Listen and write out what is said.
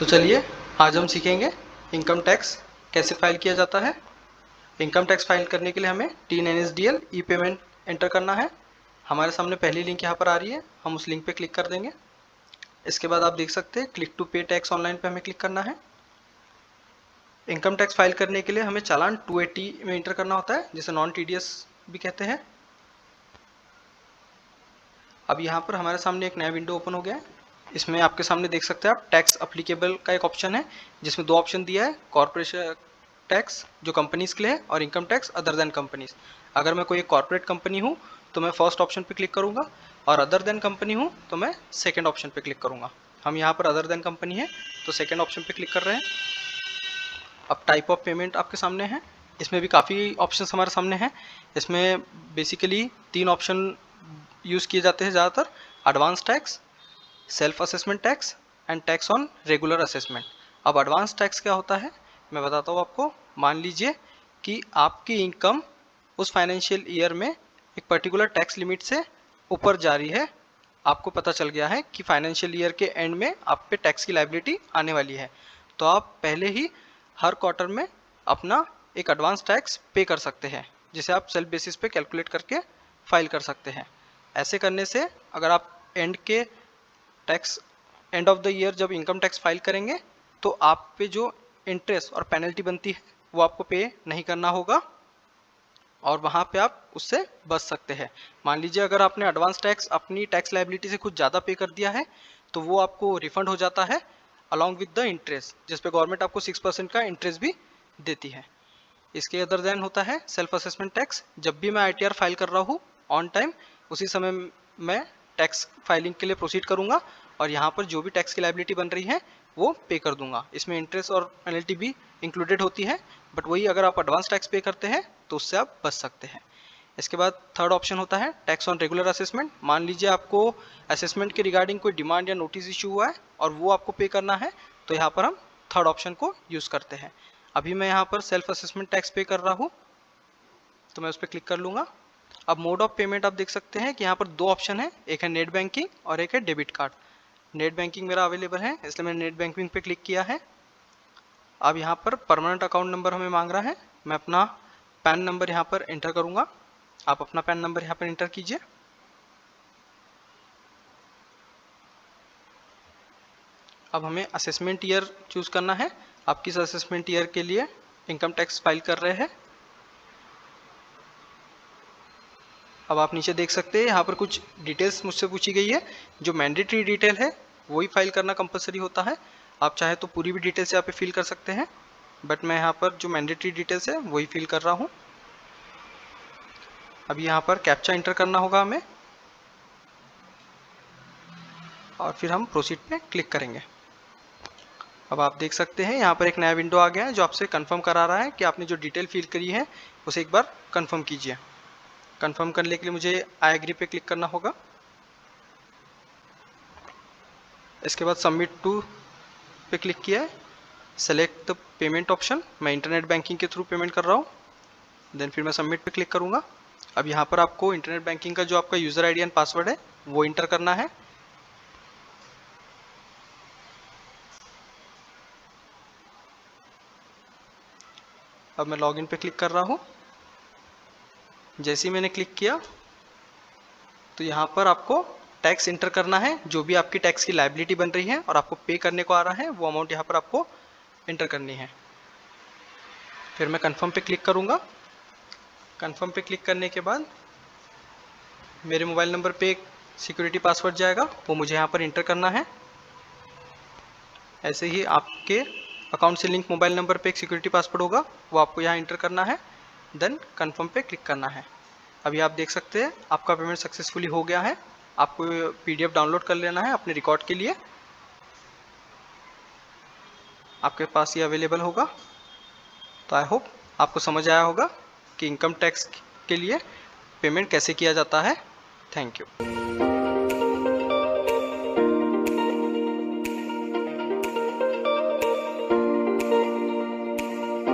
तो चलिए आज हम सीखेंगे इनकम टैक्स कैसे फाइल किया जाता है। इनकम टैक्स फाइल करने के लिए हमें टीन NSDL ई पेमेंट एंटर करना है। हमारे सामने पहली लिंक यहाँ पर आ रही है, हम उस लिंक पे क्लिक कर देंगे। इसके बाद आप देख सकते हैं क्लिक टू पे टैक्स ऑनलाइन पे हमें क्लिक करना है। इनकम टैक्स फाइल करने के लिए हमें चालान 280 में एंटर करना होता है, जिसे नॉन TDS भी कहते हैं। अब यहाँ पर हमारे सामने एक नया विंडो ओपन हो गया है। इसमें आपके सामने देख सकते हैं आप टैक्स अप्लीकेबल का एक ऑप्शन है, जिसमें दो ऑप्शन दिया है, कॉर्पोरेशन टैक्स जो कंपनीज के लिए है और income tax other than companies. अगर मैं कोई एक कॉर्पोरेट कंपनी हूँ तो मैं फर्स्ट ऑप्शन पे क्लिक करूँगा, और अदर देन कंपनी हूँ तो मैं सेकेंड ऑप्शन पे क्लिक करूँगा। हम यहाँ पर अदर देन कंपनी है तो सेकेंड ऑप्शन पे क्लिक कर रहे हैं। अब टाइप ऑफ पेमेंट आपके सामने है, इसमें भी काफ़ी ऑप्शन हमारे सामने हैं। इसमें बेसिकली 3 ऑप्शन यूज़ किए जाते हैं ज़्यादातर: advance tax, self assessment tax and tax on regular assessment. अब एडवांस टैक्स क्या होता है मैं बताता हूँ आपको। मान लीजिए कि आपकी इनकम उस फाइनेंशियल ईयर में एक पर्टिकुलर टैक्स लिमिट से ऊपर जा रही है। आपको पता चल गया है कि फाइनेंशियल ईयर के एंड में आप पे टैक्स की लायबिलिटी आने वाली है, तो आप पहले ही हर क्वार्टर में अपना एक एडवांस टैक्स पे कर सकते हैं, जिसे आप सेल्फ बेसिस पे कैलकुलेट करके फाइल कर सकते हैं। ऐसे करने से अगर आप एंड ऑफ द ईयर जब इनकम टैक्स फाइल करेंगे तो आप पे जो इंटरेस्ट और पेनल्टी बनती है वो आपको पे नहीं करना होगा, और वहाँ पे आप उससे बच सकते हैं। मान लीजिए अगर आपने एडवांस टैक्स अपनी टैक्स लायबिलिटी से कुछ ज़्यादा पे कर दिया है तो वो आपको रिफंड हो जाता है अलॉन्ग विद द इंटरेस्ट, जिस पे गवर्नमेंट आपको 6% का इंटरेस्ट भी देती है। इसके अदर देन होता है सेल्फ असेसमेंट टैक्स। जब भी मैं ITR फाइल कर रहा हूँ ऑन टाइम, उसी समय मैं टैक्स फाइलिंग के लिए प्रोसीड करूँगा, और यहाँ पर जो भी टैक्स की लायबिलिटी बन रही है वो पे कर दूंगा। इसमें इंटरेस्ट और पेनल्टी भी इंक्लूडेड होती है, बट वही अगर आप एडवांस टैक्स पे करते हैं तो उससे आप बच सकते हैं। इसके बाद थर्ड ऑप्शन होता है टैक्स ऑन रेगुलर असेसमेंट। मान लीजिए आपको असेसमेंट के रिगार्डिंग कोई डिमांड या नोटिस इशू हुआ है और वो आपको पे करना है, तो यहाँ पर हम थर्ड ऑप्शन को यूज़ करते हैं। अभी मैं यहाँ पर सेल्फ असेसमेंट टैक्स पे कर रहा हूँ तो मैं उस पर क्लिक कर लूँगा। अब मोड ऑफ पेमेंट आप देख सकते हैं कि यहाँ पर दो ऑप्शन है, एक है नेट बैंकिंग और एक है डेबिट कार्ड। नेट बैंकिंग मेरा अवेलेबल है इसलिए मैंने नेट बैंकिंग पे क्लिक किया है। अब यहाँ पर परमानेंट अकाउंट नंबर हमें मांग रहा है, मैं अपना पैन नंबर यहाँ पर एंटर करूँगा। आप अपना पैन नंबर यहाँ पर एंटर कीजिए। अब हमें असेसमेंट ईयर चूज़ करना है, आप किस असेसमेंट ईयर के लिए इनकम टैक्स फाइल कर रहे हैं। अब आप नीचे देख सकते हैं यहाँ पर कुछ डिटेल्स मुझसे पूछी गई है। जो मैंडेटरी डिटेल है वही फाइल करना कंपलसरी होता है। आप चाहे तो पूरी भी डिटेल्स यहाँ पे फिल कर सकते हैं, बट मैं यहाँ पर जो मैंडेटरी डिटेल्स है वही फिल कर रहा हूँ। अभी यहाँ पर कैप्चा एंटर करना होगा हमें, और फिर हम प्रोसीड पे क्लिक करेंगे। अब आप देख सकते हैं यहाँ पर एक नया विंडो आ गया है जो आपसे कंफर्म करा रहा है कि आपने जो डिटेल फिल करी है उसे एक बार कंफर्म कीजिए। कंफर्म करने के लिए मुझे आई एग्री पे क्लिक करना होगा। इसके बाद सबमिट टू पे क्लिक किया है, सेलेक्ट द पेमेंट ऑप्शन। मैं इंटरनेट बैंकिंग के थ्रू पेमेंट कर रहा हूँ, देन फिर मैं सबमिट पे क्लिक करूँगा। अब यहाँ पर आपको इंटरनेट बैंकिंग का जो आपका यूज़र ID एंड पासवर्ड है वो इंटर करना है। अब मैं लॉगिन पे क्लिक कर रहा हूँ। जैसे ही मैंने क्लिक किया तो यहाँ पर आपको टैक्स इंटर करना है, जो भी आपकी टैक्स की लायबिलिटी बन रही है और आपको पे करने को आ रहा है वो अमाउंट यहाँ पर आपको इंटर करनी है। फिर मैं कंफर्म पे क्लिक करूँगा। कंफर्म पे क्लिक करने के बाद मेरे मोबाइल नंबर पे एक सिक्योरिटी पासवर्ड जाएगा, वो मुझे यहाँ पर इंटर करना है। ऐसे ही आपके अकाउंट से लिंक मोबाइल नंबर पे एक सिक्योरिटी पासवर्ड होगा, वो आपको यहाँ इंटर करना है, देन कंफर्म पे क्लिक करना है। अभी आप देख सकते हैं आपका पेमेंट सक्सेसफुली हो गया है। आपको PDF डाउनलोड कर लेना है अपने रिकॉर्ड के लिए, आपके पास ये अवेलेबल होगा। तो आई होप आपको समझ आया होगा कि इनकम टैक्स के लिए पेमेंट कैसे किया जाता है। Thank you.